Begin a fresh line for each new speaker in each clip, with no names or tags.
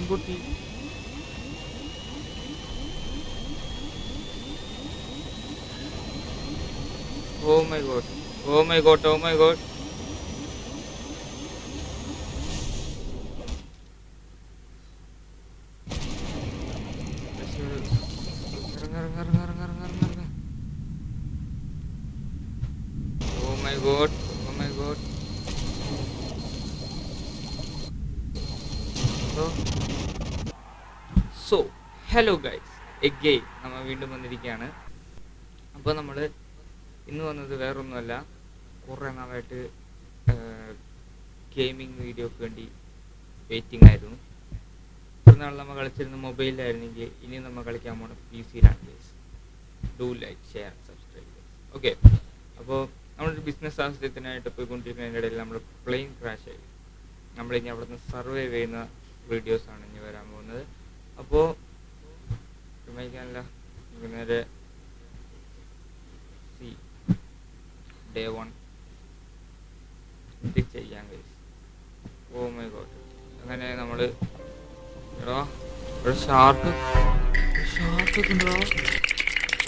പെൺകുട്ടി. Oh my god, oh my god, oh my god. Oh my god, oh my god. So hello guys, again നമ്മൾ വീണ്ടും വന്നിരിക്കുകയാണ്. അപ്പോൾ നമ്മൾ ഇന്ന് വന്നത് വേറൊന്നുമല്ല, കുറേ നാളായിട്ട് ഗെയിമിങ് വീഡിയോക്ക് വേണ്ടി വെയിറ്റിംഗ് ആയിരുന്നു. ഒരു നാൾ നമ്മൾ കളിച്ചിരുന്ന മൊബൈലിലായിരുന്നെങ്കിൽ ഇനി നമ്മൾ കളിക്കാൻ പോണ PC-യിലാണ് guys. Do like, share, subscribe. Okay, അപ്പോൾ നമ്മളൊരു ബിസിനസ് ആവശ്യത്തിനായിട്ട് പോയിക്കൊണ്ടിരിക്കുന്നതിൻ്റെ ഇടയിൽ നമ്മൾ പ്ലെയിൻ ക്രാഷ് ആയി. നമ്മളിനി അവിടെ നിന്ന് സർവൈവ് ചെയ്യുന്ന വീഡിയോസാണ് ഇനി വരാൻ പോകുന്നത്. അപ്പോൾ വിമയിക്കാനല്ല, നമുക്ക് നേരെ ഡേ 1 ഇത് ചെയ്യാൻ കഴിയും. ഓ മൈ ഗോഡ്, അങ്ങനെ നമ്മൾ എടാ ഒരു ഷാർക്ക് ഉണ്ടോ?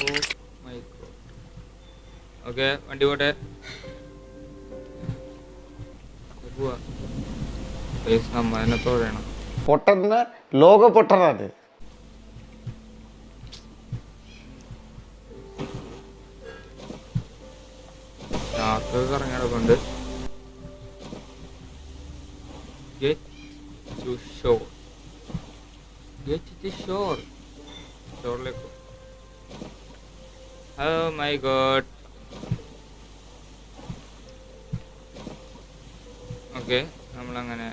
ഓ മൈ ഗോഡ്. ഓക്കെ, വണ്ടി പോട്ടെ. സമ്മാനത്തോടെയാണ്
പൊട്ടന്ന ലോക പൊട്ടനാണ്.
ഷാർക്ക് കറങ്ങിടപ്പുണ്ട്. Get to shore. Get to shore. ഷോറിലേക്ക്. Oh my god. ഓക്കെ, നമ്മളങ്ങനെ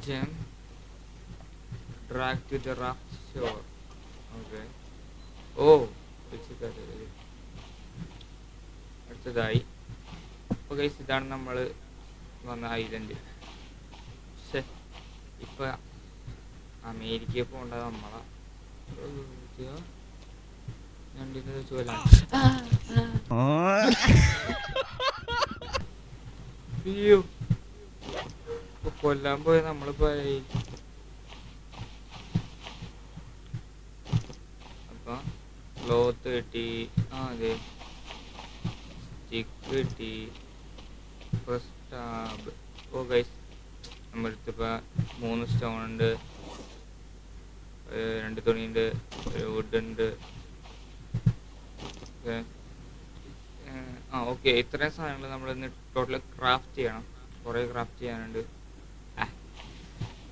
jump, drag to the raft shore. Okay, ഓ അടുത്തതായി. അപ്പോൾ ഗൈസ്, ഇതാണ് നമ്മൾ വന്ന ഐലൻഡ്. പക്ഷേ ഇപ്പം അമേരിക്കയിൽ പോകേണ്ടത് നമ്മളാ. രണ്ടിനെ ചോലാണ്. അയ്യോ, ഇപ്പൊ കൊല്ലാൻ പോയ നമ്മളിപ്പോ അപ്പൊ ക്ലോത്ത് കിട്ടി. അതെ, സ്റ്റിക്ക് കിട്ടി. ടാബ്. ഓ ഗൈസ്, നമ്മുടെ അടുത്തിപ്പോൾ 3 സ്റ്റോൺ ഉണ്ട്, 2 തുണിയുണ്ട്, ഒരു വുഡ് ഉണ്ട്. ഓക്കെ, ഇത്രയും സാധനങ്ങൾ നമ്മൾ ഇന്ന് ടോട്ടൽ ക്രാഫ്റ്റ് ചെയ്യണം. കുറേ ക്രാഫ്റ്റ് ചെയ്യാനുണ്ട്.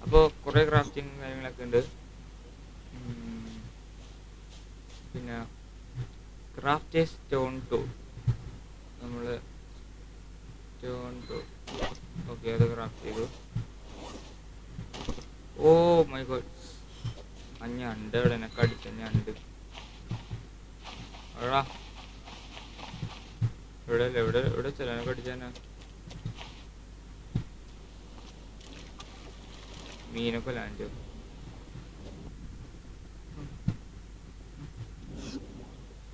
അപ്പോൾ കുറേ ക്രാഫ്റ്റിങ് കാര്യങ്ങളൊക്കെ ഉണ്ട്. പിന്നെ ക്രാഫ്റ്റ് സ്റ്റോൺ ടൂൾ, നമ്മൾ ഓക്കെ അത് ക്രാഫ്റ്റ് ചെയ്തു. ഓ മൈ ഗോഡ്, ആ ഞണ്ട് എവിടെ എന്നെ കടിച്ച ഞണ്ട് എവിടാ? എവിടെ ചെല്ലാനെ കടിച്ചാനാ? മീനൊക്കെ ലാൻഡ്.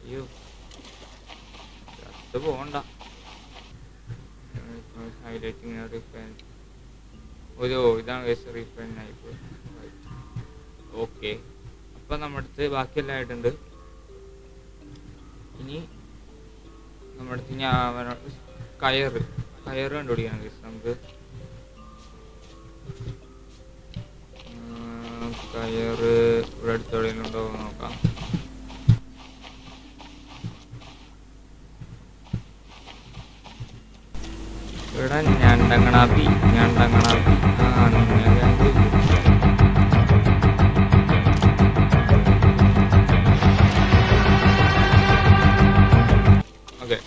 അയ്യോ, അത് പോകണ്ട. Highlighting refine. ഓ ഇതാണ് റിഫൈൻ ആയിപ്പോ. ഓക്കെ, അപ്പം നമ്മുടെ അടുത്ത് ബാക്കിയെല്ലാം ആയിട്ടുണ്ട്. ഇനി നമ്മുടെ അടുത്ത് ഞാൻ കയറ് കണ്ടുപിടിക്കണം ഗൈസ്. നമുക്ക് കയറ് ഇവിടെ അടുത്തെവിടെയുണ്ടോ നോക്കാം. ഇവിടെ ഞണ്ടങ്ങണാപ്പി. ഓക്കെ,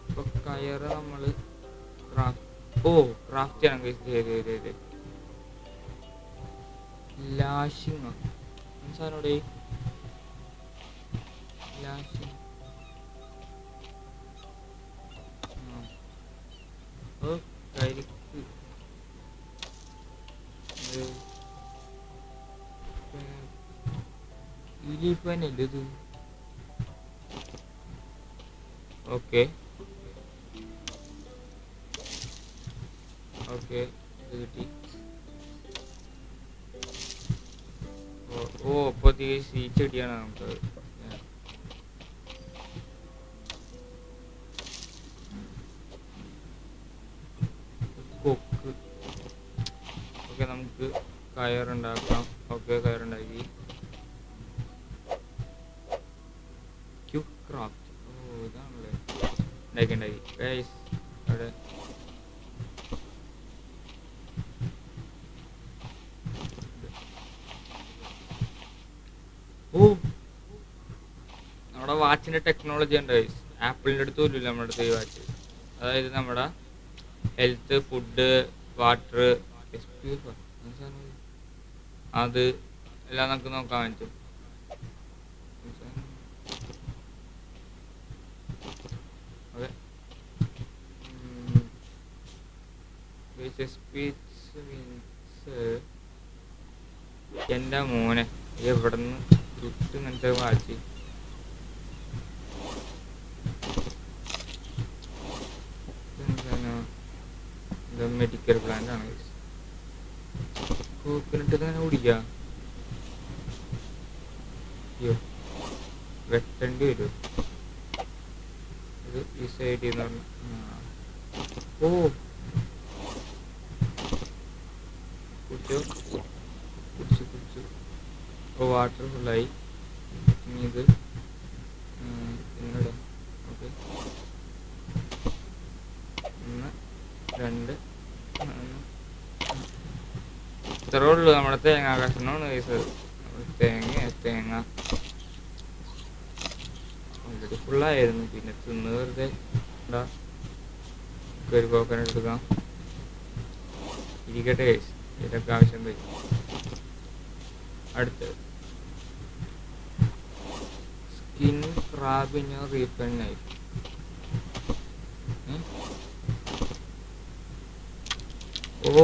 ഇപ്പൊ കയറ് നമ്മള് ക്രാഫ്റ്റ് ചെയ്യണം ഗൈസ്. ലാഷിങ് സാധനോടെ ലാഷിങ്. ഇത് ഓക്കെ ഓക്കെ, ഇത് കിട്ടി. ഓ അപ്പോൾ ഈ ചെടിയാണ് നമുക്ക്. കൊക്ക്. ഓക്കെ, നമുക്ക് കയറുണ്ടാക്കാം. ഓക്കെ, കയറുണ്ടാക്കി. Quick craft. ഓ ഇതാണല്ലേ ഉണ്ടാക്കി ഗൈസ്. അവിടെ ഓ നമ്മുടെ വാച്ചിൻ്റെ ടെക്നോളജി ഉണ്ട് ഗൈസ്. ആപ്പിളിൻ്റെ അടുത്ത് പോലും ഇല്ല നമ്മുടെ അടുത്ത് ഈ വാച്ച്. അതായത് നമ്മുടെ ഹെൽത്ത്, ഫുഡ്, വാട്ടർ, അത് എല്ലാം നമുക്ക് നോക്കാൻ പറ്റും. ഓക്കെ, എൻ്റെ മോനെ എവിടെ നിന്ന് കിട്ടും ഇങ്ങനത്തെ വാച്ച്? മെഡിക്കൽ പ്ലാന്റ് ആണ്. കോക്കനട്ട് തന്നെ കുടിക്കുക. അയ്യോ, വെട്ടേണ്ടി വരും. ഇത് ഈ സൈഡിൽ നിന്ന് പറഞ്ഞു. ഓ കുടിച്ചോ, കുടിച്ചു. ഓ വാട്ടർ ഫുള്ളായി. ഇനി ഇത് ഇങ്ങോട്ട്. ഓക്കെ, 1 2 ഇത്രേ ഉള്ളൂ നമ്മുടെ തേങ്ങ കഷ്ണമാണ് കേസ്. തേങ്ങ ഓൾറെഡി ഫുള്ളായിരുന്നു. പിന്നെ തിന്ന് വെറുതെ ഒരു കോക്കനട്ട് എടുക്കാം. ഇരിക്കട്ടെ കേസ്, ഇതൊക്കെ ആവശ്യം വരും. അടുത്തത് സ്കിൻ ക്രാബിന് റീഫണ്ട് നൈഫ്. ഓ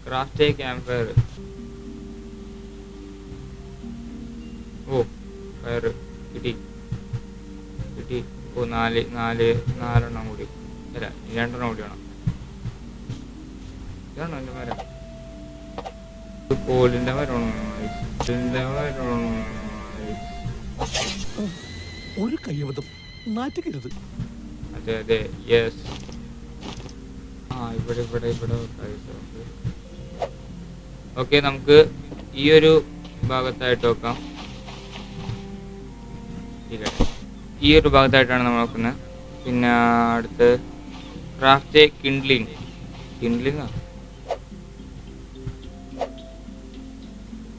ക്രാഫ്റ്റ് ക്യാമ്പ് ഫയർ. ഓ ഫയർ കിട്ടി. ഓ 4 കൂടി. അല്ല 2 കൂടി വേണം. ഇതാണോ എൻ്റെ മരം? കോലിൻ്റെ മരമാണോ?
ഒരു കയ്യബദ്ധം നാറ്റുകരുത്.
അതെ യെസ്. ഇവിടെ ഓക്കെ, നമുക്ക് ഈ ഒരു ഭാഗത്തായിട്ട് വെക്കാം. ഈ ഒരു ഭാഗത്തായിട്ടാണ് നമ്മൾ നോക്കുന്നത്. പിന്നെ അടുത്ത് ക്രാഫ്റ്റ് കിൻഡ്ലിംഗ്.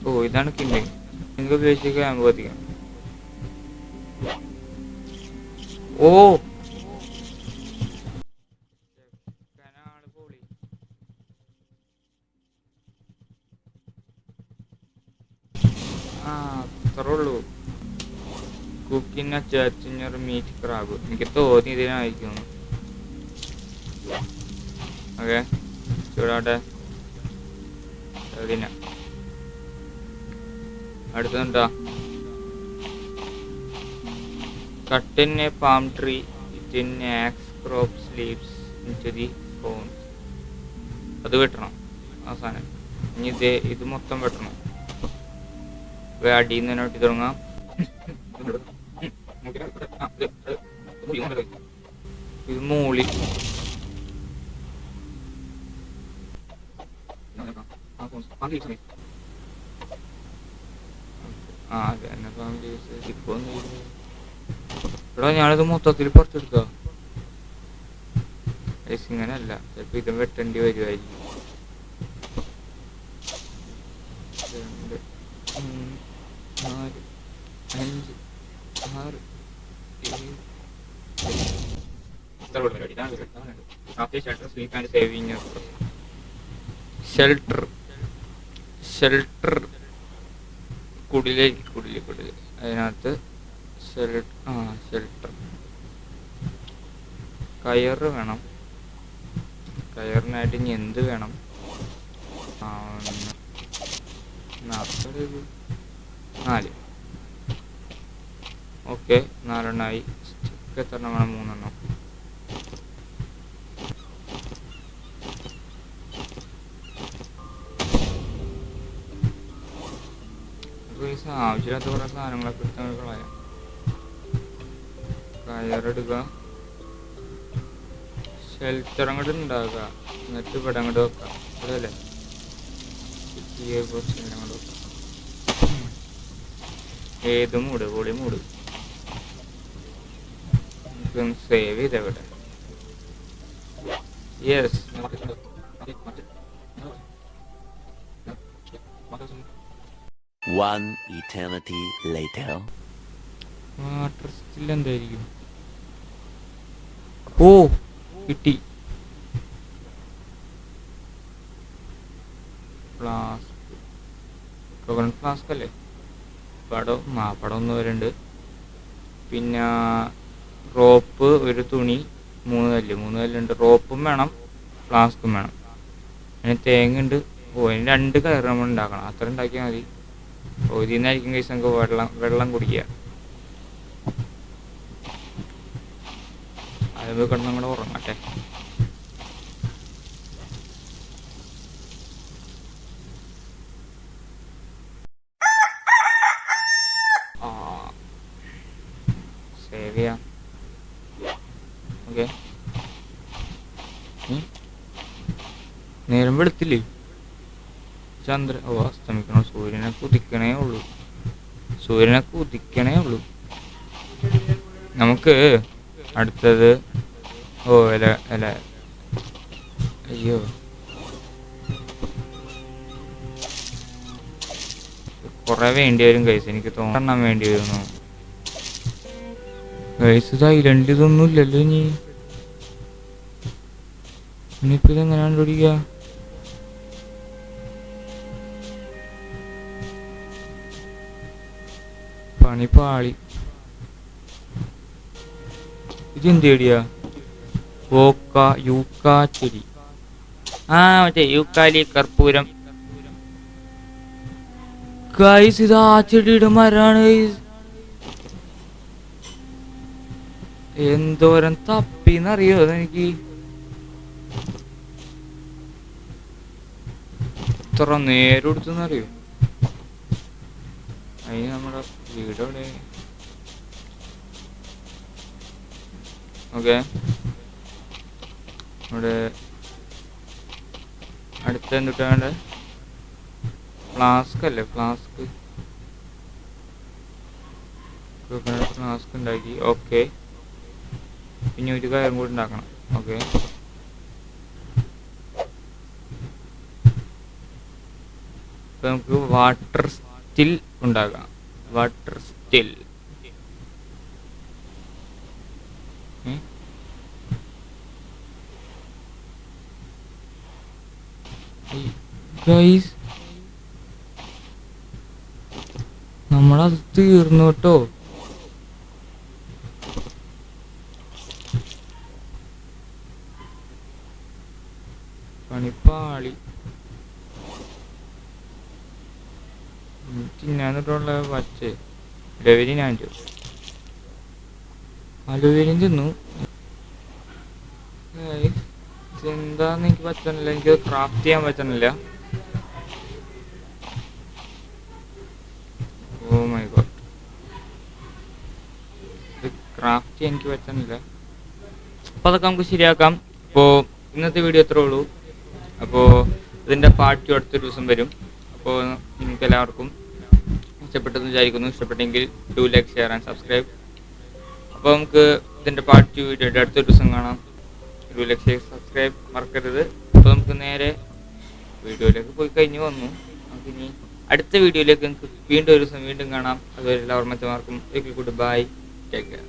ഓ ഇതാണ് കിൻഡ്ലിംഗ്. നിങ്ങൾക്ക് ഉപയോഗിച്ച് ക്യാമ്പ് കത്തിക്കാം. ഓ അത്രേ ഉള്ളൂ. കുക്കിംഗ് ചർച്ചിഞ്ഞർ മീറ്റ് ക്രാബ്. എനിക്ക് തോന്നി ഇതിനായിരിക്കുന്നു. ഓക്കെ, ചൂടാട്ടെ. അതിന അടുത്തുണ്ടോ? Cut in a palm tree, it in axe crops leaves into the fronds. അത് വെട്ടണം അവസാനം. ഇനി ഇത് മൊത്തം വെട്ടണം. അടിയിൽ നിന്ന് തന്നെ വെട്ടി തുടങ്ങാം. ഇത് മൂളി എടാ ഞാനിത് മൊത്തത്തിൽ പറിച്ചെടുത്തോ? ഇങ്ങനല്ല, ചിലപ്പോ ഇത് വെട്ടേണ്ടി വരുമായിരിക്കും. 2 4 5 6 7 ഷെൽട്ടർ കുടില്. അതിനകത്ത് ഷെൽട്ടർ. കയറ് വേണം. കയറിനായിട്ട് ഇനി എന്ത് വേണം? 4. ഓക്കെ, 4 എണ്ണമായി. സ്റ്റിക്ക് എത്ര എണ്ണം വേണം? 3 എണ്ണം. ആവശ്യമില്ലാത്ത കുറേ സാധനങ്ങളൊക്കെ എടുത്ത് കളയാം. കയറെടുക്കുക, ഷെൽറ്റർ അങ്ങോട്ട് ഉണ്ടാക്കുക, എന്നിട്ട് ഇവിടെ അങ്ങോട്ട് വെക്കാം. അതല്ലേ അങ്ങോട്ട് വെക്കാം. ഏത് മൂട്, പൊളി മൂട്. സേവ് ചെയ്തവിടെ. Yes,
One eternity later.
Water still എന്തായിരിക്കും? ഓ കിട്ടി. ഫ്ലാസ്ക്, കോക്കനട്ട് ഫ്ലാസ്ക് അല്ലേ? പടം ഒന്ന് വരുന്നുണ്ട്. പിന്നെ റോപ്പ്, ഒരു തുണി, 3 കല്ലുണ്ട്. റോപ്പും വേണം, ഫ്ലാസ്കും വേണം. അതിന് തേങ്ങ ഉണ്ട്. അതിന് 2 കയറ് നമ്മൾ ഉണ്ടാക്കണം. അത്ര ഉണ്ടാക്കിയാൽ മതി. ഇതിൽ നിന്നായിരിക്കും കഴിച്ച് നമുക്ക് വെള്ളം കുടിക്കുക. അത് കിടന്ന് അങ്ങോട്ട് ഉറങ്ങട്ടെ. സേവ് ചെയ്യാം. ഓക്കെ, നേരം വെളുത്തില്ലേ? അസ്തമിക്കണം. സൂര്യനെ കുതിക്കണേ ഉള്ളൂ. നമുക്ക് അടുത്തത് അയ്യോ, കുറെ വേണ്ടി വരും ഗൈസ്. എനിക്ക് തോന്നണം വേണ്ടി വരുന്നു ഗൈസ്. ഇത് ഐലൻഡിൽ ഇതൊന്നും ഇല്ലല്ലോ. ഇനിയിപ്പോ ഇതെങ്ങനെയാണ് പിടിക്കുക? പണിപ്പാളി. ഇതെന്തേടിയാ? യൂക്കാച്ചെടി. മറ്റേ യൂക്കാലി കർപ്പൂരം. ഗൈസ്, ഇത് ആ ചെടിയുടെ മരാണ്. എന്തോരം തപ്പിന്നറിയോ അതെനിക്ക്? ഇത്ര നേരം എടുത്തെന്നറിയോ? അതിന് നമ്മുടെ വീട് എവിടെ? ഓക്കെ, ഇവിടെ അടുത്ത എന്തിട്ടാണ്ട് ഫ്ലാസ്ക് അല്ലേ? ഫ്ലാസ്ക് ഉണ്ടാക്കി. ഓക്കെ, പിന്നെ ഒരു കയറും കൂടി ഉണ്ടാക്കണം. ഓക്കെ, ഇപ്പൊ നമുക്ക് വാട്ടർ സ്റ്റിൽ ഉണ്ടാക്കാം. വാട്ടർ സ്റ്റിൽ ഗൈസ്, നമ്മളത് തീർന്നു കേട്ടോ. പണിപ്പാളി. തിന്നാന്നിട്ടുള്ള പച്ച ഡെവരി ഞാൻ അലുവേരിയും തിന്നു. എന്താന്ന് എനിക്ക് പറ്റണില്ല. എനിക്കത് ക്രാഫ്റ്റ് ചെയ്യാൻ പറ്റണില്ല. ഓ മൈ ഗോഡ്, ഇത് ക്രാഫ്റ്റ് ചെയ്യാൻ എനിക്ക് പറ്റണില്ല. അപ്പോൾ അതൊക്കെ നമുക്ക് ശരിയാക്കാം. അപ്പോൾ ഇന്നത്തെ വീഡിയോ അത്രേ ഉള്ളൂ. അപ്പോൾ ഇതിൻ്റെ പാർട്ട് 2 അടുത്തൊരു ദിവസം വരും. അപ്പോൾ നിങ്ങൾക്ക് എല്ലാവർക്കും ഇഷ്ടപ്പെട്ടെന്ന് വിചാരിക്കുന്നു. ഇഷ്ടപ്പെട്ടെങ്കിൽ do like, share and subscribe. അപ്പോൾ നമുക്ക് ഇതിൻ്റെ പാർട്ട് 2 വീഡിയോ അടുത്തൊരു ദിവസം കാണാം. ഡു ലൈക്ക്, ഷെയർ, സബ്സ്ക്രൈബ് മറക്കരുത്. അപ്പോൾ നമുക്ക് നേരെ വീഡിയോയിലേക്ക് പോയി കഴിഞ്ഞ് വന്നു. നമുക്കിനി അടുത്ത വീഡിയോയിലേക്ക് നമുക്ക് വീണ്ടും ഒരു ദിവസം വീണ്ടും കാണാം. അതുവരെ എല്ലാവർക്കും ഗുഡ് ബൈ, ടേക്ക് കെയർ.